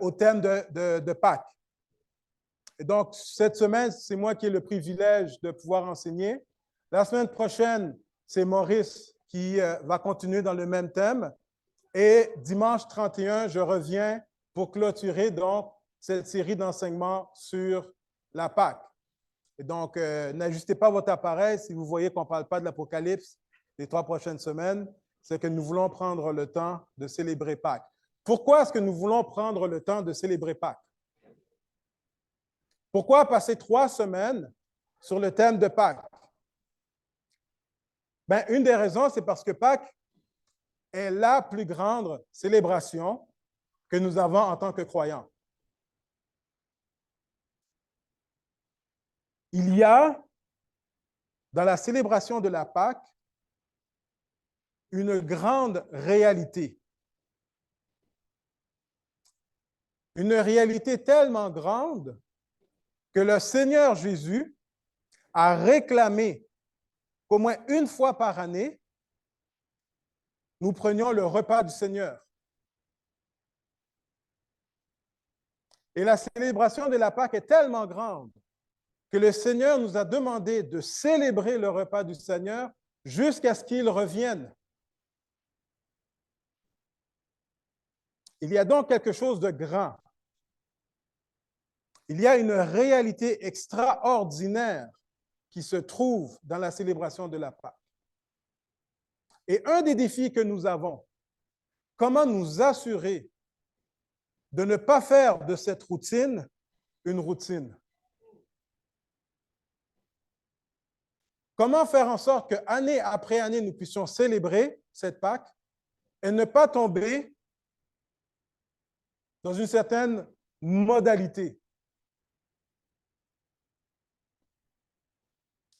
au thème de Pâques. Et donc, cette semaine, c'est moi qui ai le privilège de pouvoir enseigner. La semaine prochaine, c'est Maurice qui va continuer dans le même thème. Et dimanche 31, je reviens pour clôturer donc cette série d'enseignements sur la Pâque. Et donc, n'ajustez pas votre appareil si vous voyez qu'on ne parle pas de l'Apocalypse les 3 prochaines semaines. C'est que nous voulons prendre le temps de célébrer Pâques. Pourquoi est-ce que nous voulons prendre le temps de célébrer Pâques? Pourquoi passer 3 semaines sur le thème de Pâques? Bien, une des raisons, c'est parce que Pâques est la plus grande célébration que nous avons en tant que croyants. Il y a, dans la célébration de la Pâque, une grande réalité. Une réalité tellement grande que le Seigneur Jésus a réclamé qu'au moins une fois par année, nous prenions le repas du Seigneur. Et la célébration de la Pâque est tellement grande que le Seigneur nous a demandé de célébrer le repas du Seigneur jusqu'à ce qu'il revienne. Il y a donc quelque chose de grand. Il y a une réalité extraordinaire qui se trouve dans la célébration de la Pâque. Et un des défis que nous avons, comment nous assurer de ne pas faire de cette routine une routine? Comment faire en sorte qu'année après année, nous puissions célébrer cette Pâque et ne pas tomber dans une certaine modalité?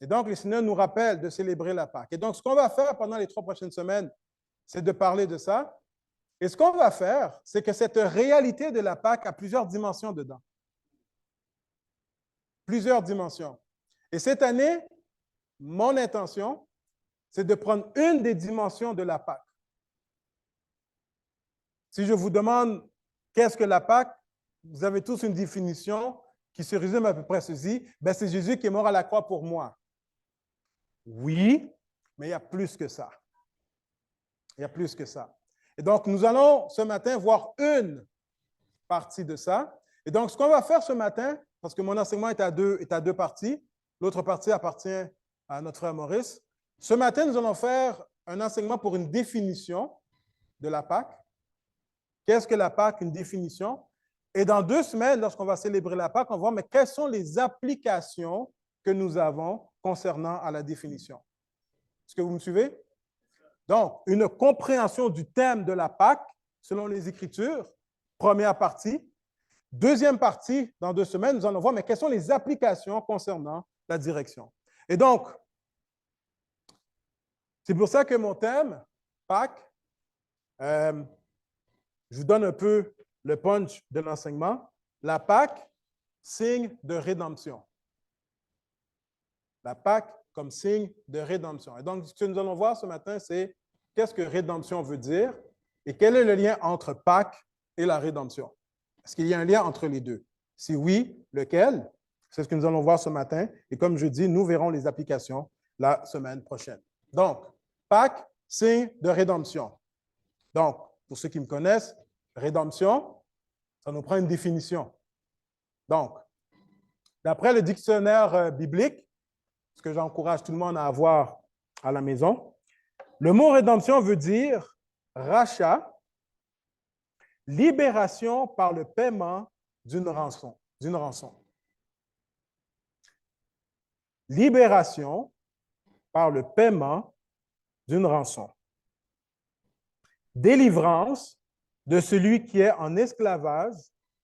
Et donc, le Seigneur nous rappelle de célébrer la Pâque. Et donc, ce qu'on va faire pendant les 3 prochaines semaines, c'est de parler de ça. Et ce qu'on va faire, c'est que cette réalité de la Pâque a plusieurs dimensions dedans. Plusieurs dimensions. Et cette année, mon intention, c'est de prendre une des dimensions de la Pâque. Si je vous demande qu'est-ce que la Pâque, vous avez tous une définition qui se résume à peu près ceci. Ben, c'est Jésus qui est mort à la croix pour moi. Oui, mais il y a plus que ça. Il y a plus que ça. Et donc, nous allons ce matin voir une partie de ça. Et donc, ce qu'on va faire ce matin, parce que mon enseignement est à deux parties, l'autre partie appartient à notre frère Maurice. Ce matin, nous allons faire un enseignement pour une définition de la Pâque. Qu'est-ce que la Pâque? Une définition. Et dans 2 semaines, lorsqu'on va célébrer la Pâque, on va voir, mais quelles sont les applications que nous avons concernant à la définition? Est-ce que vous me suivez? Donc, une compréhension du thème de la Pâque selon les Écritures, première partie. Deuxième partie, dans 2 semaines, nous allons voir, mais quelles sont les applications concernant la direction? Et donc, c'est pour ça que mon thème, Pâques, je vous donne un peu le punch de l'enseignement. La Pâque, signe de rédemption. La Pâque comme signe de rédemption. Et donc, ce que nous allons voir ce matin, c'est qu'est-ce que rédemption veut dire et quel est le lien entre Pâques et la rédemption. Est-ce qu'il y a un lien entre les deux? Si oui, lequel? C'est ce que nous allons voir ce matin. Et comme je dis, nous verrons les applications la semaine prochaine. Donc, Pâques, signe de rédemption. Donc, pour ceux qui me connaissent, rédemption, ça nous prend une définition. Donc, d'après le dictionnaire biblique, ce que j'encourage tout le monde à avoir à la maison, le mot rédemption veut dire rachat, libération par le paiement d'une rançon. Libération par le paiement d'une rançon. Délivrance de celui qui est en esclavage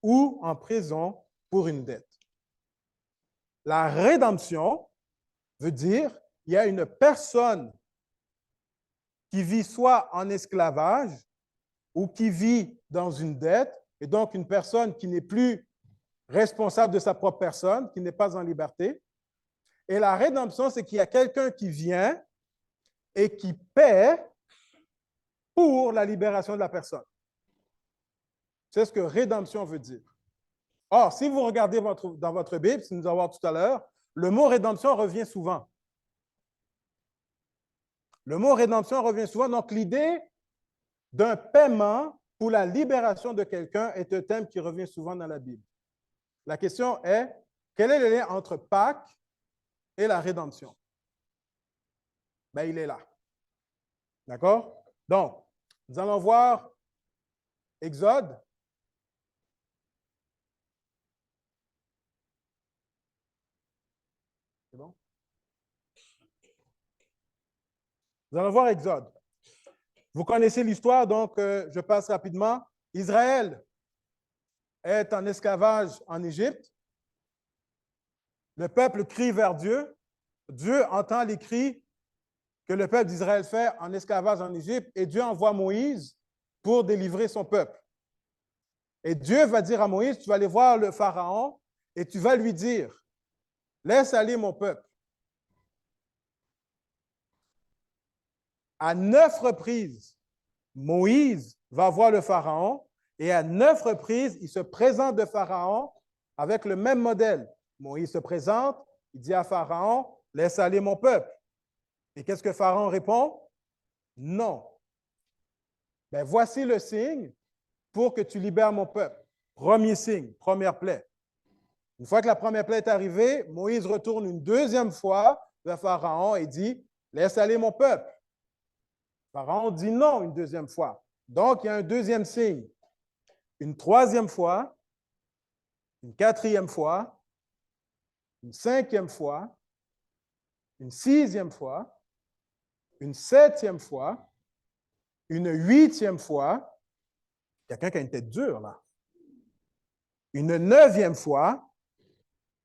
ou en prison pour une dette. La rédemption veut dire qu'il y a une personne qui vit soit en esclavage ou qui vit dans une dette, et donc une personne qui n'est plus responsable de sa propre personne, qui n'est pas en liberté. Et la rédemption, c'est qu'il y a quelqu'un qui vient et qui paie pour la libération de la personne. C'est ce que rédemption veut dire. Or, si vous regardez dans votre Bible, si nous allons voir tout à l'heure, le mot rédemption revient souvent. Le mot rédemption revient souvent. Donc, l'idée d'un paiement pour la libération de quelqu'un est un thème qui revient souvent dans la Bible. La question est, quel est le lien entre Pâques et la rédemption? Ben, il est là. D'accord? Donc, nous allons voir Exode. C'est bon? Nous allons voir Exode. Vous connaissez l'histoire, donc je passe rapidement. Israël est en esclavage en Égypte. Le peuple crie vers Dieu. Dieu entend les cris que le peuple d'Israël fait en esclavage en Égypte et Dieu envoie Moïse pour délivrer son peuple. Et Dieu va dire à Moïse, tu vas aller voir le Pharaon et tu vas lui dire, laisse aller mon peuple. À 9 reprises, Moïse va voir le Pharaon et à 9 reprises, il se présente de Pharaon avec le même modèle. Moïse se présente, il dit à Pharaon, laisse aller mon peuple. Et qu'est-ce que Pharaon répond? Non. Ben, voici le signe pour que tu libères mon peuple. Premier signe, première plaie. Une fois que la première plaie est arrivée, Moïse retourne une deuxième fois vers Pharaon et dit, laisse aller mon peuple. Pharaon dit non une deuxième fois. Donc, il y a un deuxième signe. Une troisième fois, une quatrième fois, une cinquième fois, une sixième fois, une septième fois, une huitième fois. Quelqu'un qui a une tête dure, là. Une neuvième fois.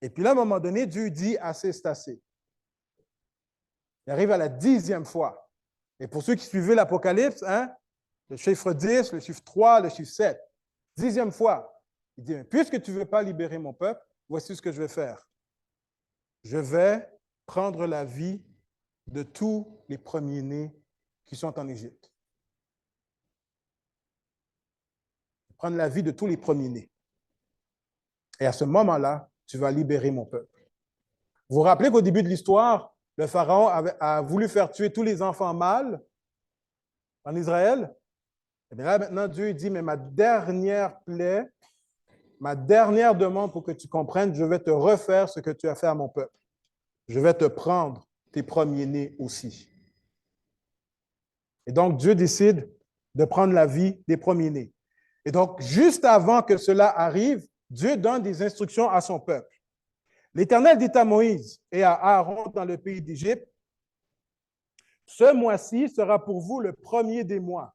Et puis là, à un moment donné, Dieu dit assez, c'est assez. Il arrive à la 10e fois. Et pour ceux qui suivaient l'Apocalypse, hein, le chiffre 10, le chiffre 3, le chiffre 7. 10e fois. Il dit, puisque tu ne veux pas libérer mon peuple, voici ce que je vais faire. Je vais prendre la vie de tous les premiers-nés qui sont en Égypte. Prendre la vie de tous les premiers-nés. Et à ce moment-là, tu vas libérer mon peuple. Vous vous rappelez qu'au début de l'histoire, le Pharaon a voulu faire tuer tous les enfants mâles en Israël? Et bien là, maintenant, Dieu dit, mais ma dernière plaie, ma dernière demande pour que tu comprennes, je vais te refaire ce que tu as fait à mon peuple. Je vais te prendre tes premiers-nés aussi. Et donc, Dieu décide de prendre la vie des premiers-nés. Et donc, juste avant que cela arrive, Dieu donne des instructions à son peuple. L'Éternel dit à Moïse et à Aaron dans le pays d'Égypte, ce mois-ci sera pour vous le premier des mois.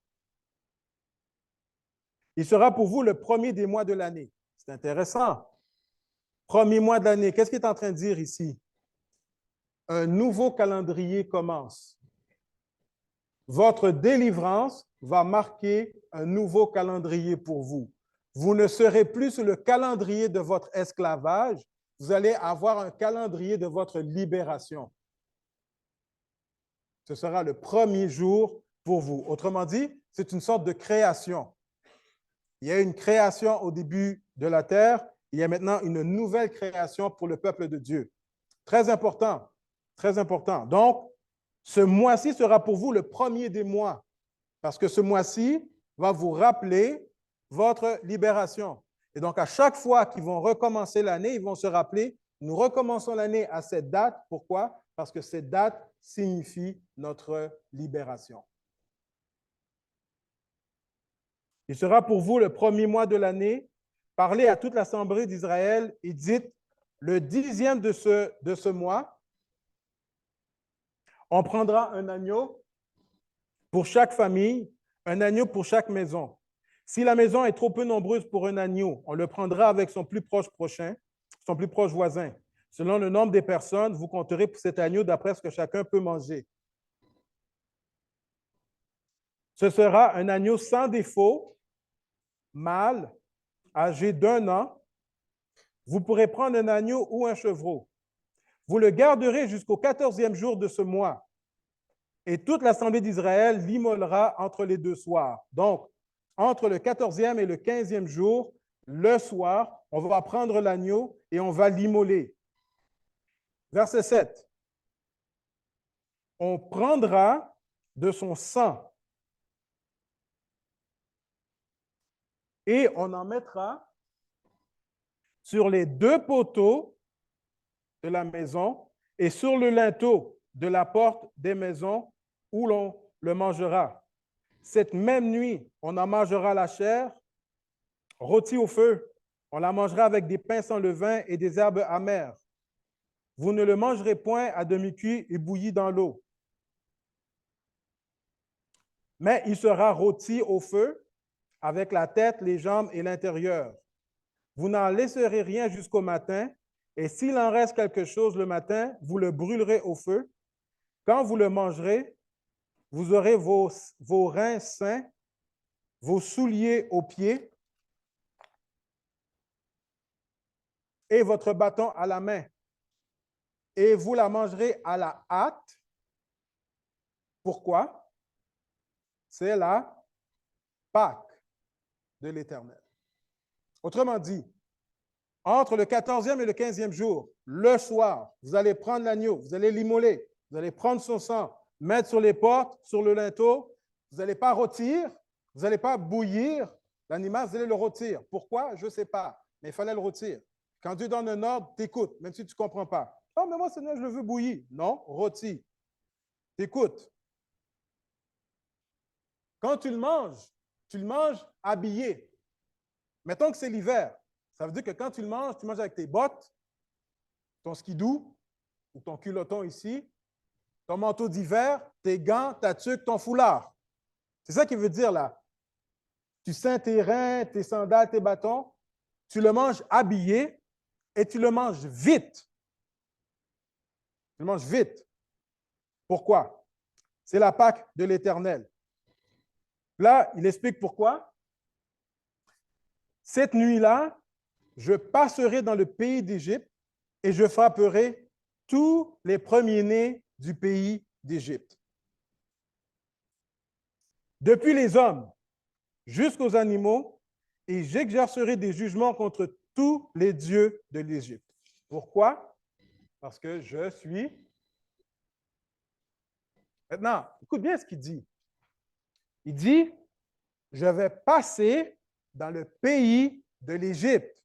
Il sera pour vous le premier des mois de l'année. C'est intéressant. Premier mois de l'année. Qu'est-ce qu'il est en train de dire ici? Un nouveau calendrier commence. Votre délivrance va marquer un nouveau calendrier pour vous. Vous ne serez plus sur le calendrier de votre esclavage, vous allez avoir un calendrier de votre libération. Ce sera le premier jour pour vous. Autrement dit, c'est une sorte de création. Il y a une création au début de la terre, il y a maintenant une nouvelle création pour le peuple de Dieu. Très important, très important. Donc, ce mois-ci sera pour vous le premier des mois, parce que ce mois-ci va vous rappeler votre libération. Et donc, à chaque fois qu'ils vont recommencer l'année, ils vont se rappeler, nous recommençons l'année à cette date. Pourquoi? Parce que cette date signifie notre libération. Il sera pour vous le premier mois de l'année. Parlez à toute l'assemblée d'Israël et dites, le 10e de ce mois, on prendra un agneau pour chaque famille, un agneau pour chaque maison. Si la maison est trop peu nombreuse pour un agneau, on le prendra avec son plus proche prochain, son plus proche voisin. Selon le nombre des personnes, vous compterez pour cet agneau d'après ce que chacun peut manger. Ce sera un agneau sans défaut, mâle, âgé d'1 an. Vous pourrez prendre un agneau ou un chevreau. Vous le garderez jusqu'au 14e jour de ce mois. Et toute l'assemblée d'Israël l'immolera entre les deux soirs. Donc, entre le 14e et le 15e jour, le soir, on va prendre l'agneau et on va l'immoler. Verset 7. On prendra de son sang et on en mettra sur les deux poteaux de la maison et sur le linteau de la porte des maisons où l'on le mangera. Cette même nuit, on en mangera la chair, rôtie au feu. On la mangera avec des pains sans levain et des herbes amères. Vous ne le mangerez point à demi-cuit et bouilli dans l'eau. Mais il sera rôti au feu avec la tête, les jambes et l'intérieur. Vous n'en laisserez rien jusqu'au matin, et s'il en reste quelque chose le matin, vous le brûlerez au feu. Quand vous le mangerez, vous aurez vos reins sains, vos souliers aux pieds et votre bâton à la main. Et vous la mangerez à la hâte. Pourquoi? C'est la Pâque de l'Éternel. Autrement dit, entre le 14e et le 15e jour, le soir, vous allez prendre l'agneau, vous allez l'immoler, vous allez prendre son sang, mettre sur les portes, sur le linteau. Vous n'allez pas rôtir, vous n'allez pas bouillir l'animal, vous allez le rôtir. Pourquoi? Je ne sais pas, mais il fallait le rôtir. Quand Dieu donne un ordre, t'écoutes, même si tu ne comprends pas. Oh, mais moi, Seigneur, je le veux bouillir. Non, rôti. T'écoutes. Quand tu le manges habillé. Mettons que c'est l'hiver. Ça veut dire que quand tu manges avec tes bottes, ton skidoo ou ton culotton ici, ton manteau d'hiver, tes gants, ta tuque, ton foulard. C'est ça qui veut dire là. Tu ceins tes reins, tes sandales, tes bâtons, tu le manges habillé et tu le manges vite. Tu le manges vite. Pourquoi? C'est la Pâque de l'Éternel. Là, il explique pourquoi. Cette nuit-là, je passerai dans le pays d'Égypte et je frapperai tous les premiers-nés du pays d'Égypte. Depuis les hommes jusqu'aux animaux, et j'exercerai des jugements contre tous les dieux de l'Égypte. Pourquoi? Parce que je suis... Maintenant, écoute bien ce qu'il dit. Il dit, je vais passer dans le pays de l'Égypte.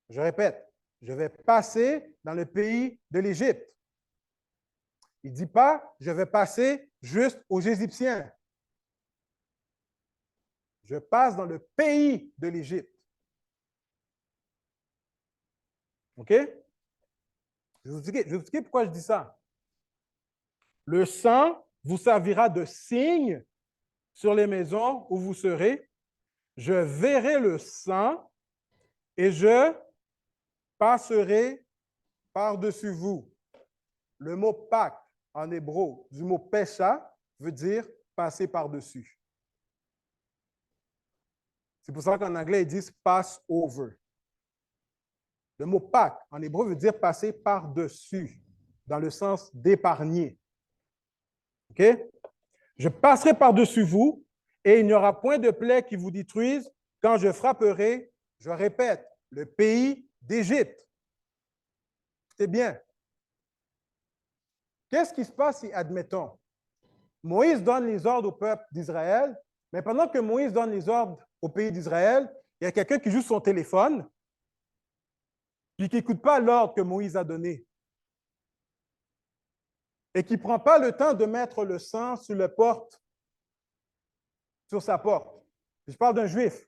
Je répète, je vais passer dans le pays de l'Égypte. Il ne dit pas, je vais passer juste aux Égyptiens. Je passe dans le pays de l'Égypte. OK? Je vais vous expliquer pourquoi je dis ça. Le sang vous servira de signe sur les maisons où vous serez. Je verrai le sang et je passerai par-dessus vous. Le mot Pâques en hébreu, du mot Pesha, veut dire passer par-dessus. C'est pour ça qu'en anglais, ils disent pass over. Le mot Pâques en hébreu veut dire passer par-dessus, dans le sens d'épargner. OK? Je passerai par-dessus vous et il n'y aura point de plaie qui vous détruise quand je frapperai, je répète, le pays d'Égypte. C'est bien. Qu'est-ce qui se passe si, admettons, Moïse donne les ordres au peuple d'Israël, mais pendant que Moïse donne les ordres au pays d'Israël, il y a quelqu'un qui joue son téléphone puis qui n'écoute pas l'ordre que Moïse a donné et qui ne prend pas le temps de mettre le sang sur la porte, sur sa porte. Je parle d'un juif,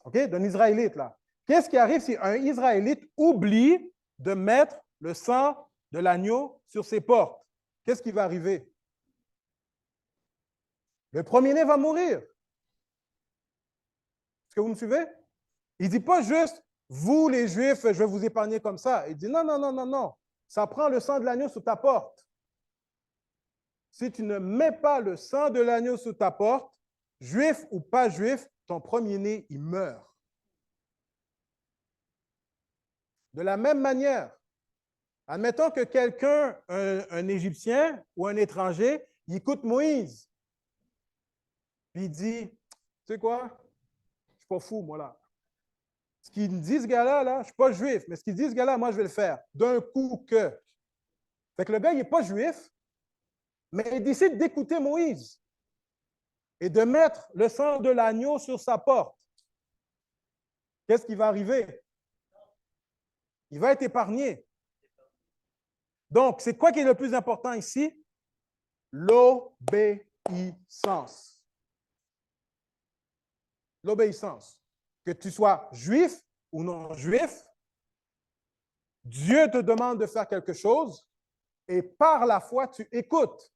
okay? D'un Israélite, là. Qu'est-ce qui arrive si un Israélite oublie de mettre le sang de l'agneau sur ses portes? Qu'est-ce qui va arriver? Le premier-né va mourir. Est-ce que vous me suivez? Il ne dit pas juste, vous les Juifs, je vais vous épargner comme ça. Il dit, non, non, non, non, non. Ça prend le sang de l'agneau sur ta porte. Si tu ne mets pas le sang de l'agneau sur ta porte, juif ou pas juif, ton premier-né, il meurt. De la même manière, admettons que quelqu'un, un Égyptien ou un étranger, il écoute Moïse. Puis il dit, tu sais quoi? Je ne suis pas fou, moi, là. Ce qu'il me dit, ce gars-là, là, je ne suis pas juif, mais ce qu'il dit, ce gars-là, moi, je vais le faire. D'un coup que. Fait que le gars, il n'est pas juif, mais il décide d'écouter Moïse et de mettre le sang de l'agneau sur sa porte. Qu'est-ce qui va arriver? Il va être épargné. Donc, c'est quoi qui est le plus important ici? L'obéissance. L'obéissance. Que tu sois juif ou non juif, Dieu te demande de faire quelque chose et par la foi, tu écoutes.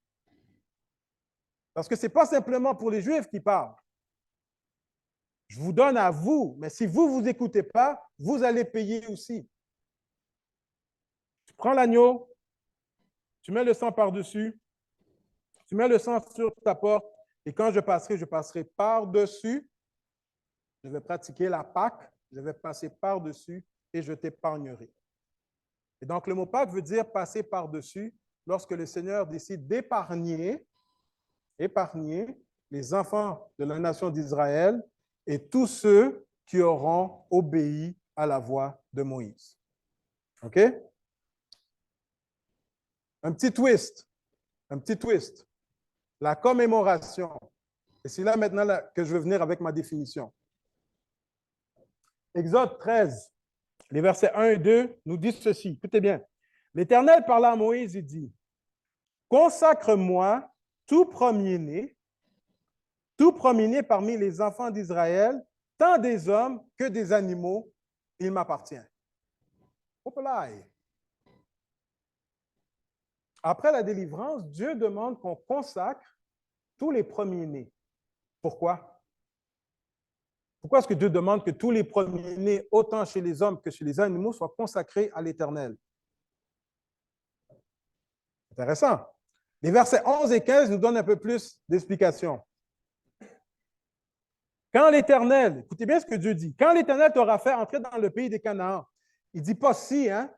Parce que ce n'est pas simplement pour les Juifs qui parlent. Je vous donne à vous, mais si vous ne vous écoutez pas, vous allez payer aussi. Tu prends l'agneau, tu mets le sang par-dessus, tu mets le sang sur ta porte, et quand je passerai par-dessus. Je vais pratiquer la Pâque, je vais passer par-dessus et je t'épargnerai. Et donc, le mot Pâque veut dire passer par-dessus lorsque le Seigneur décide d'épargner les enfants de la nation d'Israël et tous ceux qui auront obéi à la voix de Moïse. OK? Un petit twist. La commémoration. Et c'est là maintenant que je vais venir avec ma définition. Exode 13, les versets 1 et 2 nous disent ceci. Écoutez bien. L'Éternel parla à Moïse et dit, « Consacre-moi tout premier-né parmi les enfants d'Israël, tant des hommes que des animaux, il m'appartient. » Après la délivrance, Dieu demande qu'on consacre tous les premiers-nés. Pourquoi? Pourquoi est-ce que Dieu demande que tous les premiers-nés, autant chez les hommes que chez les animaux, soient consacrés à l'Éternel? Intéressant. Les versets 11 et 15 nous donnent un peu plus d'explications. Quand l'Éternel, écoutez bien ce que Dieu dit, quand l'Éternel t'aura fait entrer dans le pays des Canaan, il ne dit pas si, hein?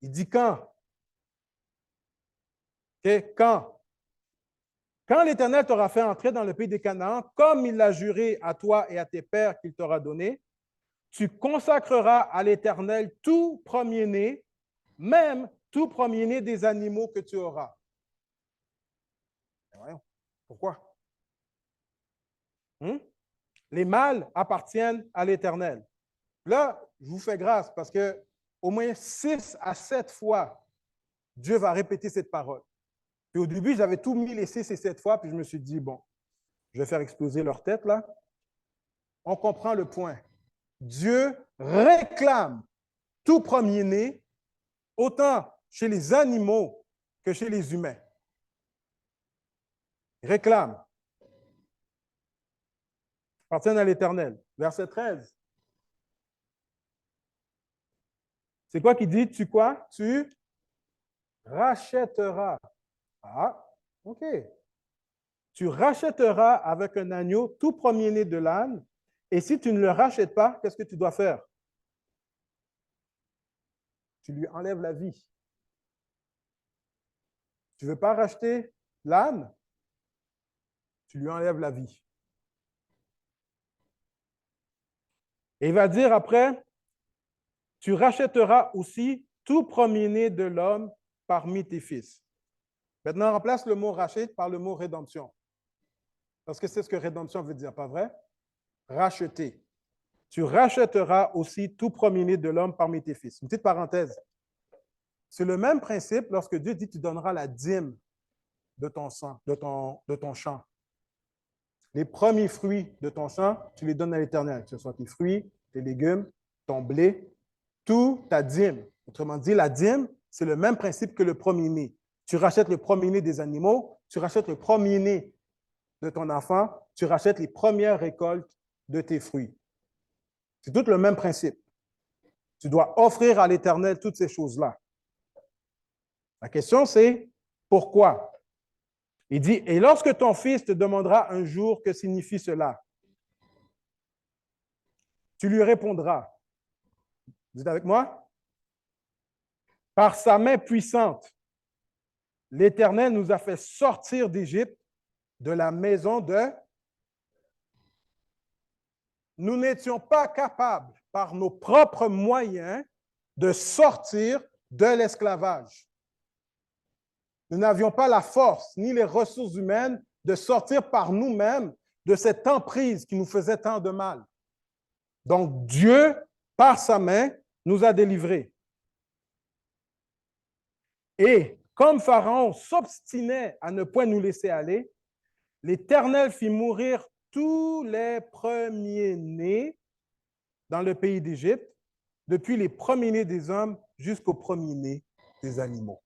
Il dit quand. Okay? Quand? Quand l'Éternel t'aura fait entrer dans le pays des Canaan, comme il l'a juré à toi et à tes pères qu'il t'aura donné, tu consacreras à l'Éternel tout premier-né, même tout premier-né des animaux que tu auras. Voyons. Pourquoi? Les mâles appartiennent à l'Éternel. Là, je vous fais grâce parce que au moins 6 à 7 fois, Dieu va répéter cette parole. Puis au début, j'avais tout mis les 6 et 7 fois, puis je me suis dit, bon, je vais faire exploser leur tête là. On comprend le point. Dieu réclame tout premier-né, autant chez les animaux que chez les humains. Réclame. Appartiennent à l'Éternel. Verset 13. C'est quoi qui dit? Tu quoi? Tu rachèteras. Ah, OK. Tu rachèteras avec un agneau tout premier-né de l'âne, et si tu ne le rachètes pas, qu'est-ce que tu dois faire? Tu lui enlèves la vie. Tu ne veux pas racheter l'âne? Tu lui enlèves la vie. Et il va dire après, tu rachèteras aussi tout premier-né de l'homme parmi tes fils. Maintenant, remplace le mot rachet par le mot rédemption. Parce que c'est ce que rédemption veut dire, pas vrai? Racheter. Tu rachèteras aussi tout premier-né de l'homme parmi tes fils. Une petite parenthèse. C'est le même principe lorsque Dieu dit tu donneras la dîme de ton sang, de ton champ. Les premiers fruits de ton champ, tu les donnes à l'Éternel, que ce soit tes fruits, tes légumes, ton blé, tout ta dîme. Autrement dit, la dîme, c'est le même principe que le premier-né. Tu rachètes le premier-né des animaux, tu rachètes le premier-né de ton enfant, tu rachètes les premières récoltes de tes fruits. C'est tout le même principe. Tu dois offrir à l'Éternel toutes ces choses-là. La question, c'est pourquoi? Il dit, et lorsque ton fils te demandera un jour que signifie cela, tu lui répondras. Vous êtes avec moi? Par sa main puissante, l'Éternel nous a fait sortir d'Égypte, de la maison de... Nous n'étions pas capables, par nos propres moyens, de sortir de l'esclavage. Nous n'avions pas la force ni les ressources humaines de sortir par nous-mêmes de cette emprise qui nous faisait tant de mal. Donc, Dieu, par sa main, nous a délivrés. Et comme Pharaon s'obstinait à ne point nous laisser aller, l'Éternel fit mourir tous les premiers-nés dans le pays d'Égypte, depuis les premiers-nés des hommes jusqu'aux premiers-nés des animaux.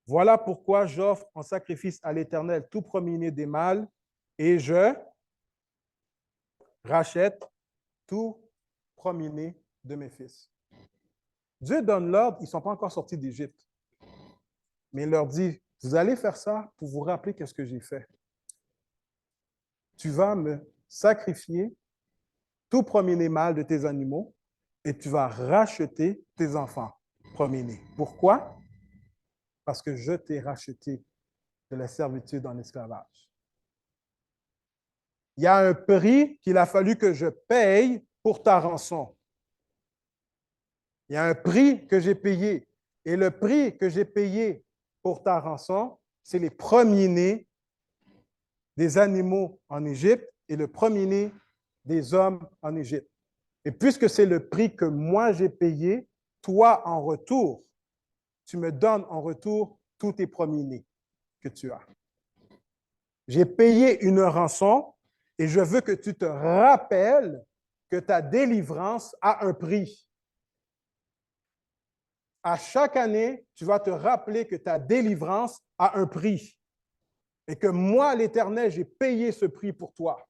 Voilà pourquoi j'offre en sacrifice à l'Éternel tout premier-né des mâles et je rachète tout premier-né de mes fils. Dieu donne l'ordre, ils ne sont pas encore sortis d'Égypte. Mais il leur dit, vous allez faire ça pour vous rappeler qu'est-ce que j'ai fait. Tu vas me sacrifier tout premier-né mâle de tes animaux et tu vas racheter tes enfants premiers-nés. Pourquoi? Parce que je t'ai racheté de la servitude en esclavage. Il y a un prix qu'il a fallu que je paye pour ta rançon. Il y a un prix que j'ai payé. Et le prix que j'ai payé pour ta rançon, c'est les premiers-nés des animaux en Égypte et le premier-né des hommes en Égypte. Et puisque c'est le prix que moi j'ai payé, toi en retour, tu me donnes en retour tous tes premiers-nés que tu as. J'ai payé une rançon et je veux que tu te rappelles que ta délivrance a un prix. À chaque année, tu vas te rappeler que ta délivrance a un prix et que moi, l'Éternel, j'ai payé ce prix pour toi.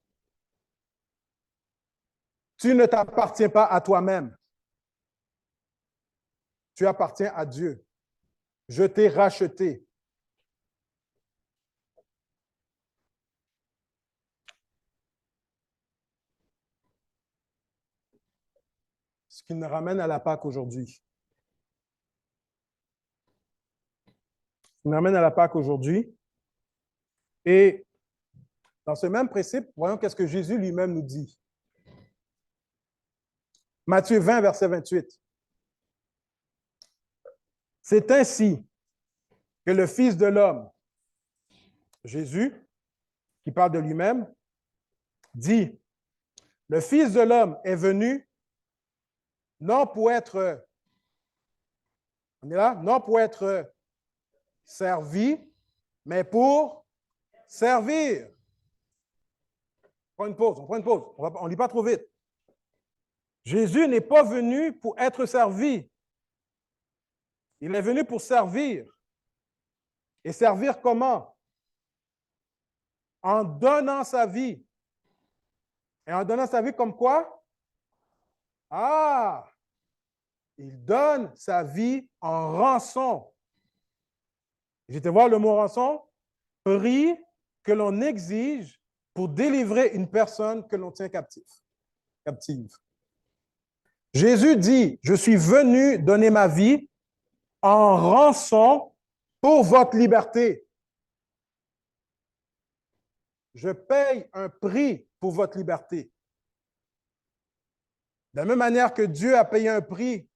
Tu ne t'appartiens pas à toi-même. Tu appartiens à Dieu. Je t'ai racheté. Ce qui nous ramène à la Pâque aujourd'hui. Il nous ramène à la Pâque aujourd'hui. Et dans ce même principe, voyons qu'est-ce que Jésus lui-même nous dit. Matthieu 20, verset 28. C'est ainsi que le Fils de l'homme, Jésus, qui parle de lui-même, dit, le Fils de l'homme est venu non pour être, on est là, non pour être servi, mais pour servir. On prend une pause, on ne lit pas trop vite. Jésus n'est pas venu pour être servi. Il est venu pour servir. Et servir comment? En donnant sa vie. Et en donnant sa vie comme quoi? Ah! Il donne sa vie en rançon. J'étais voir le mot rançon. Prix que l'on exige pour délivrer une personne que l'on tient captive. Jésus dit, je suis venu donner ma vie en rançon pour votre liberté. Je paye un prix pour votre liberté. De la même manière que Dieu a payé un prix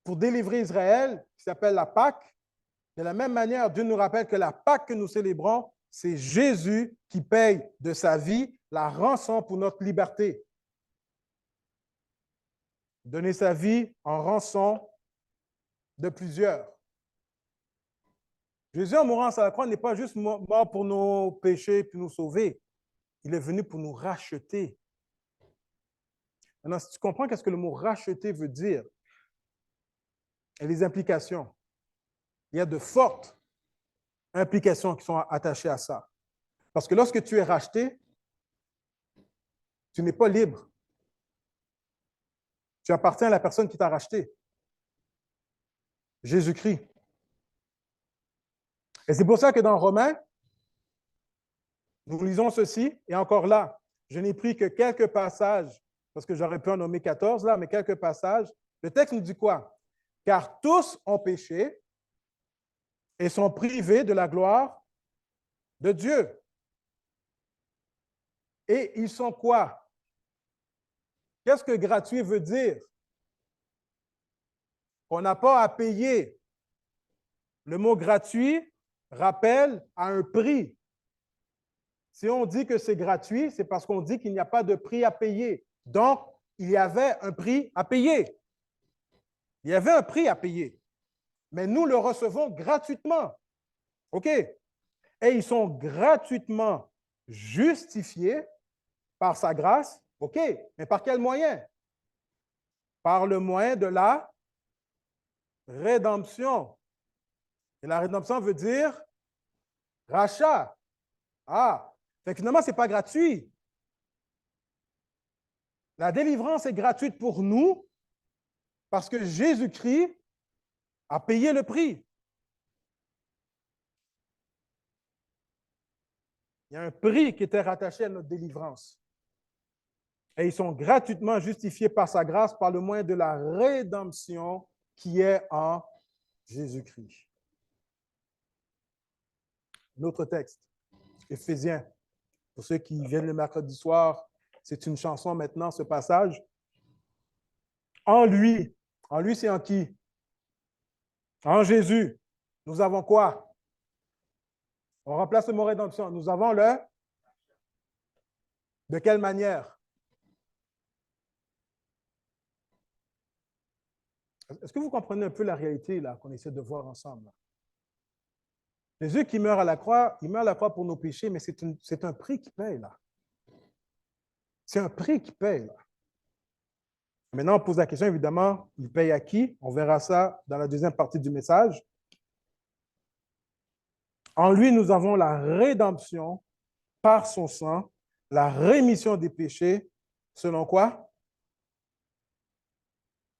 pour délivrer Israël, qui s'appelle la Pâque, de la même manière, Dieu nous rappelle que la Pâque que nous célébrons, c'est Jésus qui paye de sa vie la rançon pour notre liberté. Donner sa vie en rançon de plusieurs. Jésus, en mourant sur la croix, n'est pas juste mort pour nos péchés et nous sauver. Il est venu pour nous racheter. Maintenant, si tu comprends qu'est-ce que le mot racheter veut dire et les implications, il y a de fortes implications qui sont attachées à ça. Parce que lorsque tu es racheté, tu n'es pas libre. Tu appartiens à la personne qui t'a racheté, Jésus-Christ. Et c'est pour ça que dans Romains, nous lisons ceci, et encore là, je n'ai pris que quelques passages, parce que j'aurais pu en nommer 14 là, mais quelques passages. Le texte nous dit quoi? Car tous ont péché et sont privés de la gloire de Dieu. Et ils sont quoi? Qu'est-ce que gratuit veut dire? On n'a pas à payer. Le mot gratuit rappelle à un prix. Si on dit que c'est gratuit, c'est parce qu'on dit qu'il n'y a pas de prix à payer. Donc, il y avait un prix à payer. Il y avait un prix à payer. Mais nous le recevons gratuitement. OK? Et ils sont gratuitement justifiés par sa grâce. OK? Mais par quel moyen? Par le moyen de la rédemption. Et la rédemption veut dire rachat. Ah, fait que finalement, ce n'est pas gratuit. La délivrance est gratuite pour nous parce que Jésus-Christ a payé le prix. Il y a un prix qui était rattaché à notre délivrance. Et ils sont gratuitement justifiés par sa grâce par le moyen de la rédemption qui est en Jésus-Christ. L'autre texte, Éphésiens. Pour ceux qui viennent le mercredi soir, c'est une chanson maintenant, ce passage. En lui c'est en qui? En Jésus. Nous avons quoi? On remplace le mot rédemption. Nous avons le... De quelle manière? Est-ce que vous comprenez un peu la réalité là qu'on essaie de voir ensemble? Jésus qui meurt à la croix, il meurt à la croix pour nos péchés, mais c'est un prix qui paye là. C'est un prix qui paye là. Maintenant, on pose la question, évidemment, il paye à qui? On verra ça dans la deuxième partie du message. En lui, nous avons la rédemption par son sang, la rémission des péchés, selon quoi?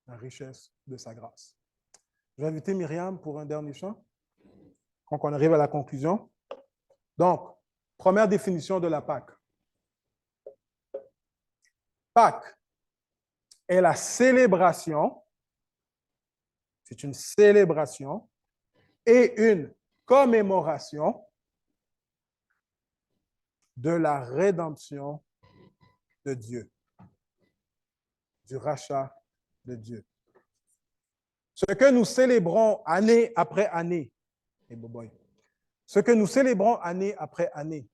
La richesse de sa grâce. Je vais inviter Myriam pour un dernier chant, quand on arrive à la conclusion. Donc, première définition de la Pâque. Pâque est la célébration, c'est une célébration et une commémoration de la rédemption de Dieu, du rachat de Dieu. Ce que nous célébrons année après année, ce que nous célébrons année après année,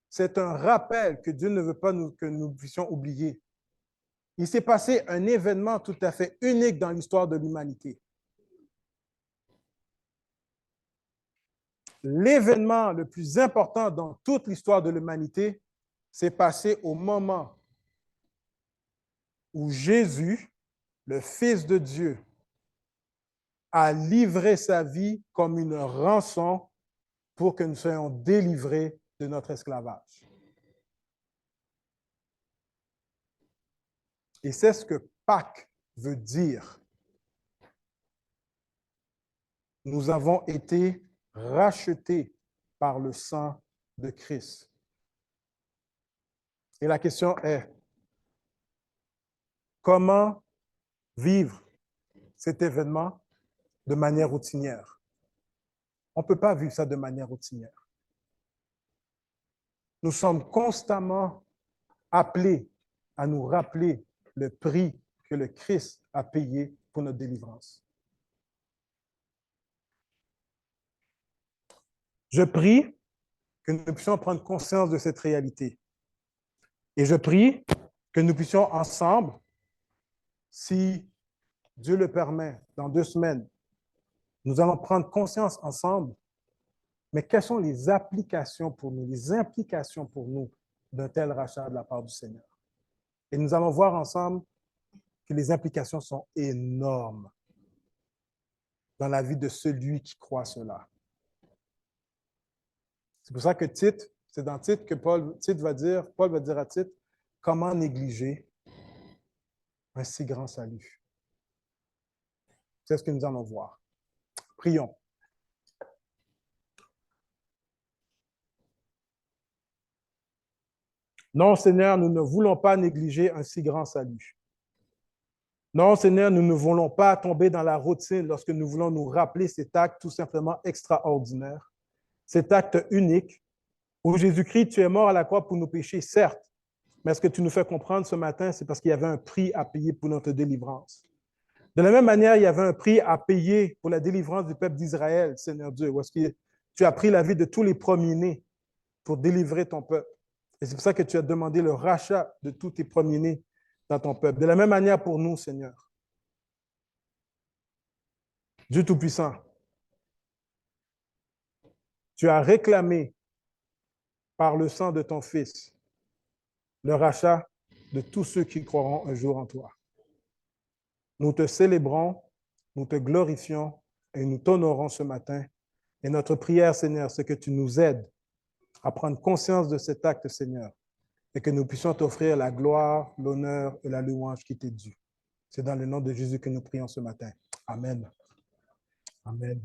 c'est un rappel que Dieu ne veut pas que nous puissions oublier. Il s'est passé un événement tout à fait unique dans l'histoire de l'humanité. L'événement le plus important dans toute l'histoire de l'humanité s'est passé au moment où Jésus, le Fils de Dieu, a livré sa vie comme une rançon pour que nous soyons délivrés de notre esclavage. Et c'est ce que Pâques veut dire. Nous avons été rachetés par le sang de Christ. Et la question est, comment vivre cet événement de manière routinière? On ne peut pas vivre ça de manière routinière. Nous sommes constamment appelés à nous rappeler le prix que le Christ a payé pour notre délivrance. Je prie que nous puissions prendre conscience de cette réalité. Et je prie que nous puissions ensemble, si Dieu le permet, dans 2 semaines, nous allons prendre conscience ensemble, mais quelles sont les applications pour nous, les implications pour nous d'un tel rachat de la part du Seigneur. Et nous allons voir ensemble que les implications sont énormes dans la vie de celui qui croit cela. C'est pour ça que Tite, c'est dans Tite que Paul va dire à Tite, comment négliger un si grand salut. C'est ce que nous allons voir. Prions. Non, Seigneur, nous ne voulons pas négliger un si grand salut. Non, Seigneur, nous ne voulons pas tomber dans la routine lorsque nous voulons nous rappeler cet acte tout simplement extraordinaire, cet acte unique où Jésus-Christ, tu es mort à la croix pour nos péchés, certes, mais ce que tu nous fais comprendre ce matin, c'est parce qu'il y avait un prix à payer pour notre délivrance. De la même manière, il y avait un prix à payer pour la délivrance du peuple d'Israël, Seigneur Dieu, où est-ce que tu as pris la vie de tous les premiers-nés pour délivrer ton peuple. Et c'est pour ça que tu as demandé le rachat de tous tes premiers-nés dans ton peuple. De la même manière pour nous, Seigneur. Dieu Tout-Puissant, tu as réclamé par le sang de ton Fils le rachat de tous ceux qui croiront un jour en toi. Nous te célébrons, nous te glorifions et nous t'honorons ce matin. Et notre prière, Seigneur, c'est que tu nous aides à prendre conscience de cet acte, Seigneur, et que nous puissions t'offrir la gloire, l'honneur et la louange qui t'est due. C'est dans le nom de Jésus que nous prions ce matin. Amen. Amen.